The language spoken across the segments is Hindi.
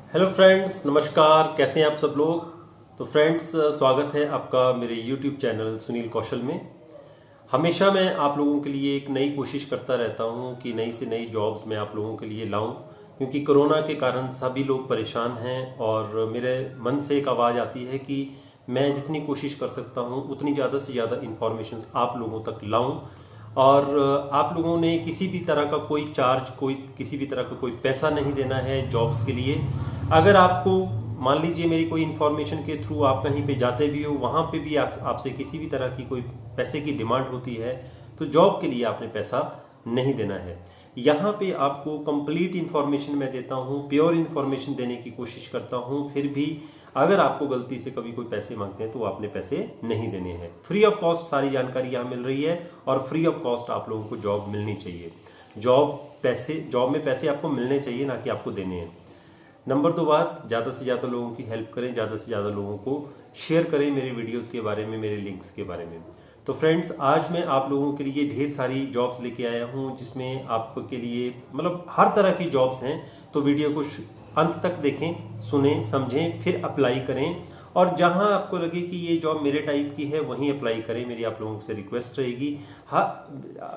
हेलो फ्रेंड्स, नमस्कार। कैसे हैं आप सब लोग। तो फ्रेंड्स, स्वागत है आपका मेरे यूट्यूब चैनल सुनील कौशल में। हमेशा मैं आप लोगों के लिए एक नई कोशिश करता रहता हूं कि नई से नई जॉब्स मैं आप लोगों के लिए लाऊं, क्योंकि कोरोना के कारण सभी लोग परेशान हैं और मेरे मन से एक आवाज़ आती है कि मैं जितनी कोशिश कर सकता हूं उतनी ज़्यादा से ज़्यादा इन्फॉर्मेशन आप लोगों तक लाऊं। और आप लोगों ने किसी भी तरह का कोई चार्ज, कोई किसी भी तरह का कोई पैसा नहीं देना है जॉब्स के लिए। अगर आपको मान लीजिए मेरी कोई इन्फॉर्मेशन के थ्रू आप कहीं पे जाते भी हो, वहाँ पे भी आपसे किसी भी तरह की कोई पैसे की डिमांड होती है, तो जॉब के लिए आपने पैसा नहीं देना है। यहाँ पे आपको कंप्लीट इन्फॉर्मेशन मैं देता हूँ, प्योर इन्फॉर्मेशन देने की कोशिश करता हूँ। फिर भी अगर आपको गलती से कभी कोई पैसे मांगते हैं तो आपने पैसे नहीं देने हैं। फ्री ऑफ कॉस्ट सारी जानकारी यहाँ मिल रही है और फ्री ऑफ कॉस्ट आप लोगों को जॉब मिलनी चाहिए। जॉब में पैसे आपको मिलने चाहिए, ना कि आपको देने हैं। नंबर 2 बात, ज़्यादा से ज़्यादा लोगों की हेल्प करें, ज़्यादा से ज़्यादा लोगों को शेयर करें मेरे वीडियोस के बारे में, मेरे लिंक्स के बारे में। तो फ्रेंड्स, आज मैं आप लोगों के लिए ढेर सारी जॉब्स लेके आया हूँ, जिसमें आपके लिए मतलब हर तरह की जॉब्स हैं। तो वीडियो को अंत तक देखें, सुनें, समझें, फिर अप्लाई करें। और जहां आपको लगे कि ये जॉब मेरे टाइप की है वहीं अप्लाई करें, मेरी आप लोगों से रिक्वेस्ट रहेगी। हाँ,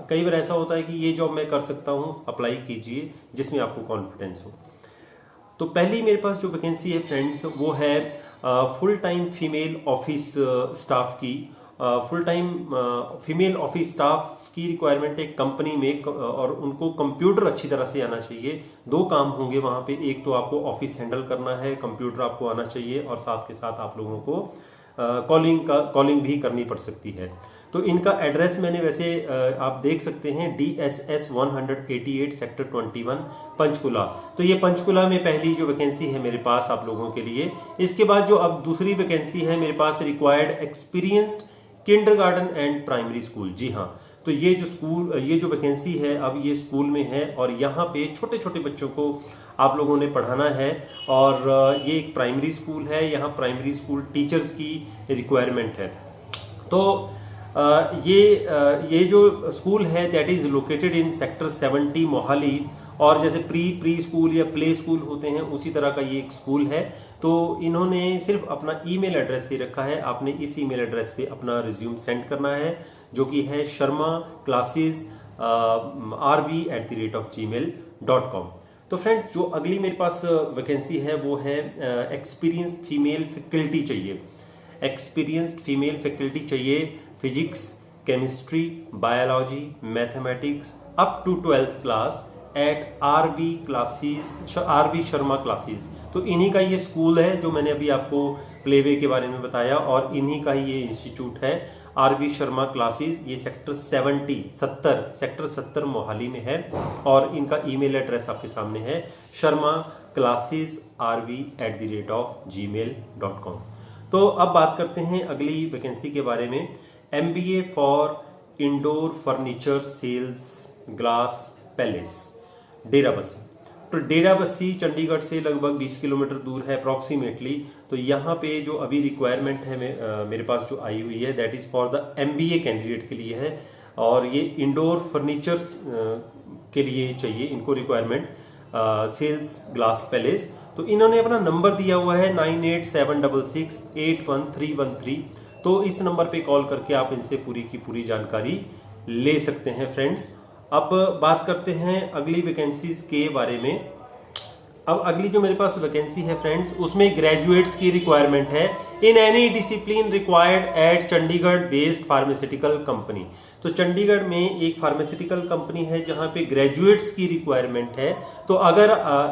कई बार ऐसा होता है कि ये जॉब मैं कर सकता हूँ, अप्लाई कीजिए जिसमें आपको कॉन्फिडेंस हो। तो पहली मेरे पास जो वैकेंसी है फ्रेंड्स, वो है full time female office staff की। Full time female office staff की रिक्वायरमेंट है कंपनी में, और उनको कंप्यूटर अच्छी तरह से आना चाहिए। 2 काम होंगे वहाँ पे, एक तो आपको ऑफिस हैंडल करना है, कंप्यूटर आपको आना चाहिए, और साथ के साथ आप लोगों को कॉलिंग भी करनी पड़ सकती है। तो इनका एड्रेस मैंने वैसे आप देख सकते हैं, DSS 188 सेक्टर 21 पंचकुला। तो ये पंचकुला में पहली जो वैकेंसी है मेरे पास आप लोगों के लिए। इसके बाद जो अब दूसरी वैकेंसी है मेरे पास, required experienced kindergarten and primary school. जी हाँ, तो ये जो वैकेंसी है अब ये स्कूल में है, और यहाँ पे छोटे छोटे बच्चों को आप लोगों ने पढ़ाना है। और ये एक प्राइमरी स्कूल है, यहाँ प्राइमरी स्कूल टीचर्स की रिक्वायरमेंट है। तो ये जो स्कूल है that is located in sector 70 Mohali. और जैसे प्री स्कूल या प्ले स्कूल होते हैं, उसी तरह का ये एक स्कूल है। तो इन्होंने सिर्फ अपना ईमेल एड्रेस दे रखा है, आपने इस ईमेल एड्रेस पे अपना रिज्यूम सेंड करना है, जो कि है sharma classes rb@gmail.com। तो फ्रेंड्स, जो अगली मेरे पास वैकेंसी है वो है एक्सपीरियंस फीमेल फैकल्टी चाहिए। एक्सपीरियंस्ड फीमेल फैकल्टी चाहिए, physics, chemistry, biology, mathematics up to 12th class at RB Sharma classes. तो इन्हीं का ये स्कूल है जो मैंने अभी आपको प्लेवे के बारे में बताया, और इन्हीं का ही ये इंस्टीट्यूट है RB शर्मा क्लासेस। ये सेक्टर 70 मोहाली में है, और इनका ईमेल एड्रेस आपके सामने है, sharmaclassesrb@gmail.com। तो अब बात करते हैं अगली वैकेंसी के बारे में। MBA for indoor furniture sales glass palace, Derabassi. तो डेराबस्सी चंडीगढ़ से लगभग 20 किलोमीटर दूर है अप्रॉक्सीमेटली। तो यहाँ पे जो अभी रिक्वायरमेंट है मेरे पास जो आई हुई है, that is for the MBA candidate के लिए है, और ये इंडोर फर्नीचर्स के लिए चाहिए इनको रिक्वायरमेंट, सेल्स ग्लास पैलेस। तो इन्होंने अपना नंबर दिया हुआ है 9876681313। तो इस नंबर पे कॉल करके आप इनसे पूरी की पूरी जानकारी ले सकते हैं फ्रेंड्स। अब बात करते हैं अगली वैकेंसीज के बारे में। अब अगली जो मेरे पास वैकेंसी है फ्रेंड्स, उसमें ग्रेजुएट्स की रिक्वायरमेंट है in any discipline required at Chandigarh based pharmaceutical company. तो चंडीगढ़ में एक फार्मास्यूटिकल कंपनी है जहां पे ग्रेजुएट्स की रिक्वायरमेंट है। तो अगर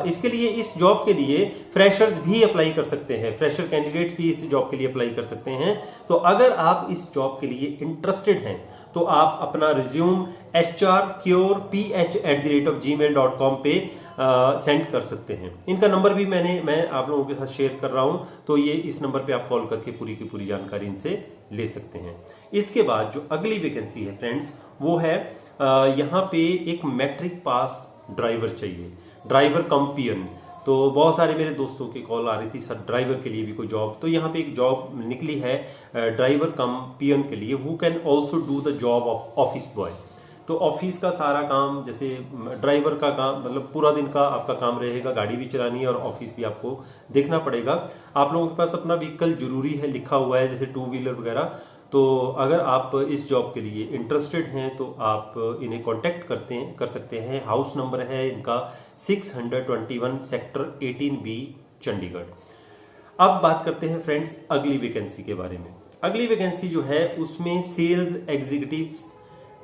इसके लिए, इस जॉब के लिए फ्रेशर्स भी अप्लाई कर सकते हैं, फ्रेशर कैंडिडेट्स भी इस जॉब के लिए अप्लाई कर सकते हैं। तो अगर आप इस जॉब के लिए इंटरेस्टेड हैं तो आप अपना रिज्यूम hrcureph@gmail.com पे सेंड कर सकते हैं। इनका नंबर भी मैं आप लोगों के साथ शेयर कर रहा हूं, तो ये इस नंबर पे आप कॉल करके पूरी की पूरी जानकारी इनसे ले सकते हैं। इसके बाद जो अगली वैकेंसी है फ्रेंड्स, वो है यहाँ पे एक मैट्रिक पास ड्राइवर चाहिए, ड्राइवर कम पियन। तो बहुत सारे मेरे दोस्तों की कॉल आ रही थी, सर ड्राइवर के लिए भी कोई जॉब। तो यहाँ पे एक जॉब निकली है ड्राइवर कम पियन के लिए, who can also do the job of office boy. तो ऑफिस का सारा काम, जैसे ड्राइवर का काम, मतलब पूरा दिन का आपका काम रहेगा, गाड़ी भी चलानी है और ऑफिस भी आपको देखना पड़ेगा। आप लोगों के पास अपना व्हीकल जरूरी है लिखा हुआ है, जैसे 2 व्हीलर वगैरह। तो अगर आप इस जॉब के लिए इंटरेस्टेड हैं तो आप इन्हें कांटेक्ट कर सकते हैं। हाउस नंबर है इनका 621 सेक्टर 18B चंडीगढ़। अब बात करते हैं फ्रेंड्स अगली वैकेंसी के बारे में। अगली वैकेंसी जो है उसमें sales executives,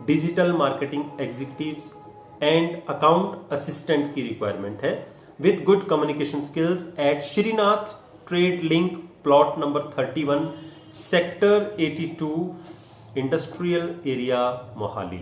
digital marketing executives and account assistant की रिक्वायरमेंट है with good communication skills at Shrinath trade link plot number 31 sector 82 industrial area Mohali.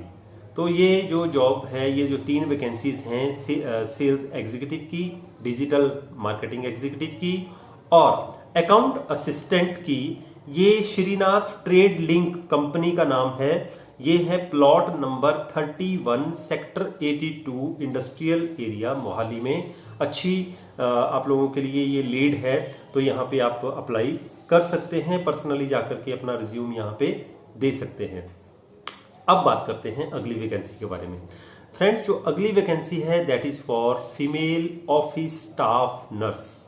तो ये जो जॉब है, ये जो 3 वैकेंसीज हैं सेल्स एग्जीक्यूटिव की, डिजिटल मार्केटिंग एग्जीक्यूटिव की और अकाउंट असिस्टेंट की, ये श्रीनाथ ट्रेड लिंक कंपनी का नाम है। ये है plot number 31 sector 82 industrial area Mohali में। अच्छी आप लोगों के लिए ये लीड है, तो यहाँ पे आप अप्लाई कर सकते हैं, पर्सनली जाकर के अपना रिज्यूम यहाँ पे दे सकते हैं। अब बात करते हैं अगली वैकेंसी के बारे में। फ्रेंड्स, जो अगली वैकेंसी है that is for female office staff nurse.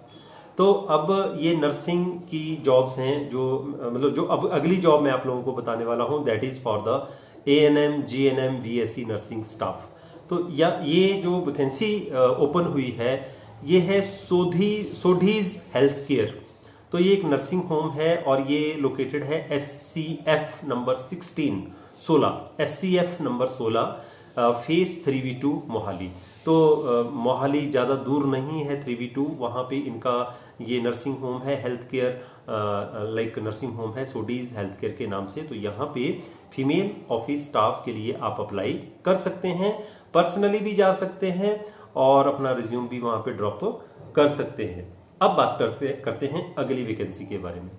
तो अब ये नर्सिंग की जॉब्स हैं, जो मतलब जो अब अगली जॉब मैं आप लोगों को बताने वाला हूं that is for the ANM GNM BSc nursing staff. तो ये जो वैकेंसी ओपन हुई है ये है सोडीज हेल्थ केयर। तो ये एक नर्सिंग होम है और ये लोकेटेड है SCF number 16 SCF number 16 phase 3V2 Mohali. तो मोहाली ज़्यादा दूर नहीं है 3V2, वहाँ पे इनका ये नर्सिंग होम है, health care like nursing home है सोडीज हेल्थ केयर के नाम से। तो यहाँ पे फीमेल ऑफिस स्टाफ के लिए आप अप्लाई कर सकते हैं, पर्सनली भी जा सकते हैं और अपना रिज्यूम भी वहाँ पे ड्रॉप कर सकते हैं। अब बात करते हैं अगली वैकेंसी के बारे में।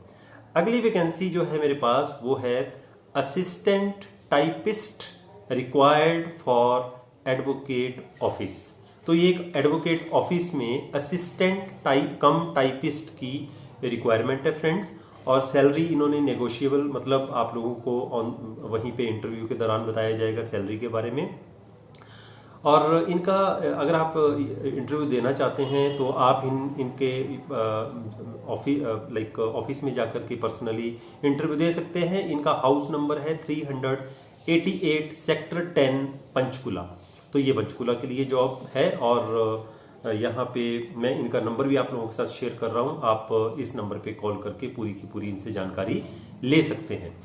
अगली वैकेंसी जो है मेरे पास वो है assistant typist required for advocate office. तो ये एक एडवोकेट ऑफिस में असिस्टेंट टाइपिस्ट की रिक्वायरमेंट है फ्रेंड्स, और सैलरी इन्होंने नेगोशिएबल, मतलब आप लोगों को वहीं पे इंटरव्यू के दौरान बताया जाएगा सैलरी के बारे में। और इनका अगर आप इंटरव्यू देना चाहते हैं तो आप इनके ऑफिस में जाकर के पर्सनली इंटरव्यू दे सकते हैं। इनका हाउस नंबर है 388 सेक्टर 10 पंचकुला। तो ये पंचकुला के लिए जॉब है और यहाँ पे मैं इनका नंबर भी आप लोगों के साथ शेयर कर रहा हूँ। आप इस नंबर पे कॉल करके पूरी की पूरी इनसे जानकारी ले सकते हैं।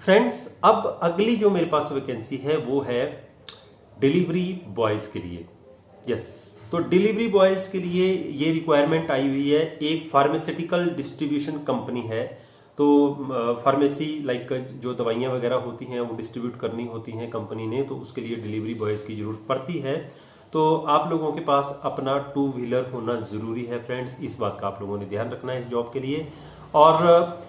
फ्रेंड्स, अब अगली जो मेरे पास वैकेंसी है वो है डिलीवरी बॉयज़ के लिए। यस, तो डिलीवरी बॉयज़ के लिए ये रिक्वायरमेंट आई हुई है। एक फार्मास्यूटिकल डिस्ट्रीब्यूशन कंपनी है, तो फार्मेसी लाइक जो दवाइयाँ वगैरह होती हैं वो डिस्ट्रीब्यूट करनी होती हैं कंपनी ने, तो उसके लिए डिलीवरी बॉयज़ की ज़रूरत पड़ती है। तो आप लोगों के पास अपना 2 व्हीलर होना ज़रूरी है फ्रेंड्स, इस बात का आप लोगों ने ध्यान रखना है इस जॉब के लिए। और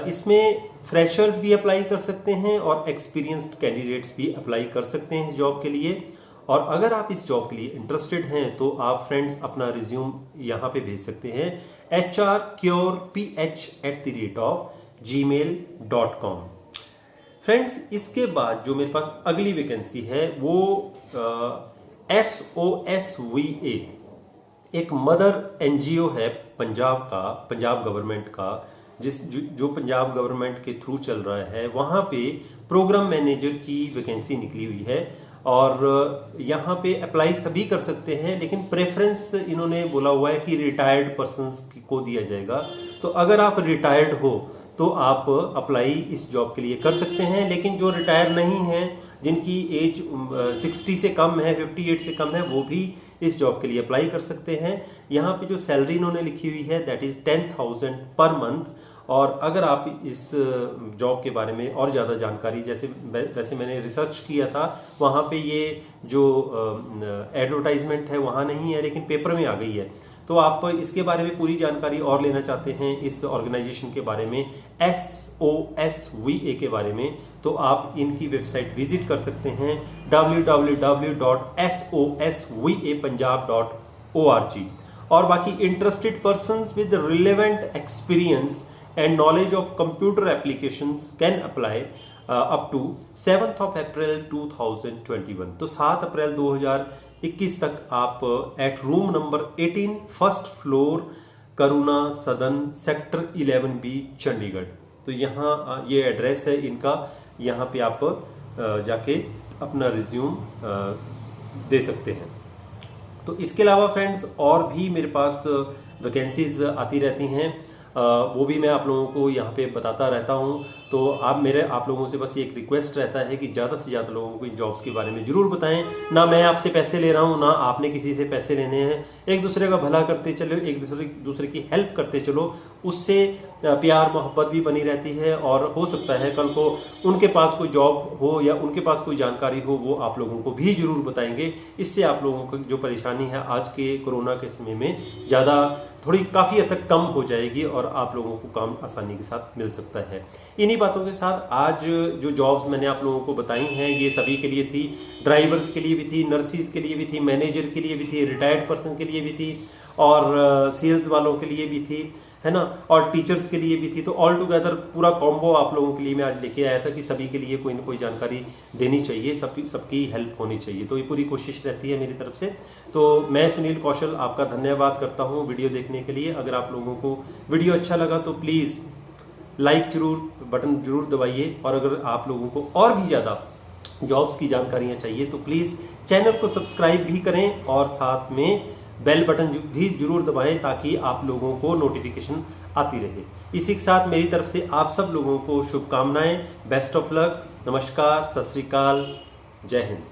इसमें फ्रेशर्स भी अप्लाई कर सकते हैं और एक्सपीरियंस्ड कैंडिडेट्स भी अप्लाई कर सकते हैं इस जॉब के लिए। और अगर आप इस जॉब के लिए इंटरेस्टेड हैं तो आप फ्रेंड्स अपना रिज्यूम यहाँ पे भेज सकते हैं hrcureph@gmail.com। फ्रेंड्स, इसके बाद जो मेरे पास अगली वैकेंसी है वो SOSVA, एक मदर NGO है पंजाब गवर्नमेंट का, जो पंजाब गवर्नमेंट के थ्रू चल रहा है। वहाँ पे प्रोग्राम मैनेजर की वैकेंसी निकली हुई है और यहाँ पे अप्लाई सभी कर सकते हैं, लेकिन प्रेफरेंस इन्होंने बोला हुआ है कि रिटायर्ड पर्सन्स को दिया जाएगा। तो अगर आप रिटायर्ड हो तो आप अप्लाई इस जॉब के लिए कर सकते हैं, लेकिन जो रिटायर नहीं हैं, जिनकी एज 60 से कम है, 58 से कम है, वो भी इस जॉब के लिए अप्लाई कर सकते हैं। यहाँ पे जो सैलरी इन्होंने लिखी हुई है दैट इज 10,000 पर मंथ। और अगर आप इस जॉब के बारे में और ज़्यादा जानकारी, वैसे मैंने रिसर्च किया था, वहाँ पे ये जो एडवर्टाइजमेंट है वहाँ नहीं है, लेकिन पेपर में आ गई है। तो आप इसके बारे में पूरी जानकारी और लेना चाहते हैं इस ऑर्गेनाइजेशन के बारे में, SOSVA के बारे में, तो आप इनकी वेबसाइट विजिट कर सकते हैं www.sosvapunjab.org। और बाकी interested persons with relevant experience and knowledge of computer applications can apply. Up to 7 April 2021। तो 7 अप्रैल 2021 तक आप at room number 18 first floor Karuna Sadan sector 11B Chandigarh. तो यहाँ ये एड्रेस है इनका, यहाँ पे आप जाके अपना रिज्यूम दे सकते हैं। तो इसके अलावा फ्रेंड्स और भी मेरे पास वैकेंसीज आती रहती हैं, वो भी मैं आप लोगों को यहाँ पे बताता रहता हूँ। तो आप लोगों से बस एक रिक्वेस्ट रहता है कि ज़्यादा से ज़्यादा लोगों को इन जॉब्स के बारे में ज़रूर बताएं। ना मैं आपसे पैसे ले रहा हूँ, ना आपने किसी से पैसे लेने हैं। एक दूसरे का भला करते चलो, एक दूसरे की हेल्प करते चलो, उससे प्यार मोहब्बत भी बनी रहती है। और हो सकता है कल को उनके पास कोई जॉब हो या उनके पास कोई जानकारी हो, वो आप लोगों को भी ज़रूर बताएंगे। इससे आप लोगों को जो परेशानी है आज के कोरोना के समय में थोड़ी काफ़ी हद तक कम हो जाएगी और आप लोगों को काम आसानी के साथ मिल सकता है। इन्हीं बातों के साथ आज जो जॉब्स मैंने आप लोगों को बताई हैं ये सभी के लिए थी। ड्राइवर्स के लिए भी थी, नर्सिस के लिए भी थी, मैनेजर के लिए भी थी, रिटायर्ड पर्सन के लिए भी थी, और सेल्स वालों के लिए भी थी, है ना, और टीचर्स के लिए भी थी। तो ऑल टुगेदर पूरा कॉम्बो आप लोगों के लिए मैं आज लेके आया था कि सभी के लिए कोई ना कोई जानकारी देनी चाहिए, सबकी हेल्प होनी चाहिए। तो ये पूरी कोशिश रहती है मेरी तरफ से। तो मैं सुनील कौशल आपका धन्यवाद करता हूँ वीडियो देखने के लिए। अगर आप लोगों को वीडियो अच्छा लगा तो प्लीज़ लाइक बटन जरूर दबाइए, और अगर आप लोगों को और भी ज़्यादा जॉब्स की जानकारियाँ चाहिए तो प्लीज़ चैनल को सब्सक्राइब भी करें और साथ में बेल बटन भी जरूर दबाएं ताकि आप लोगों को नोटिफिकेशन आती रहे। इसी के साथ मेरी तरफ से आप सब लोगों को शुभकामनाएं, बेस्ट ऑफ लक, नमस्कार, सत श्री अकाल, जय हिंद।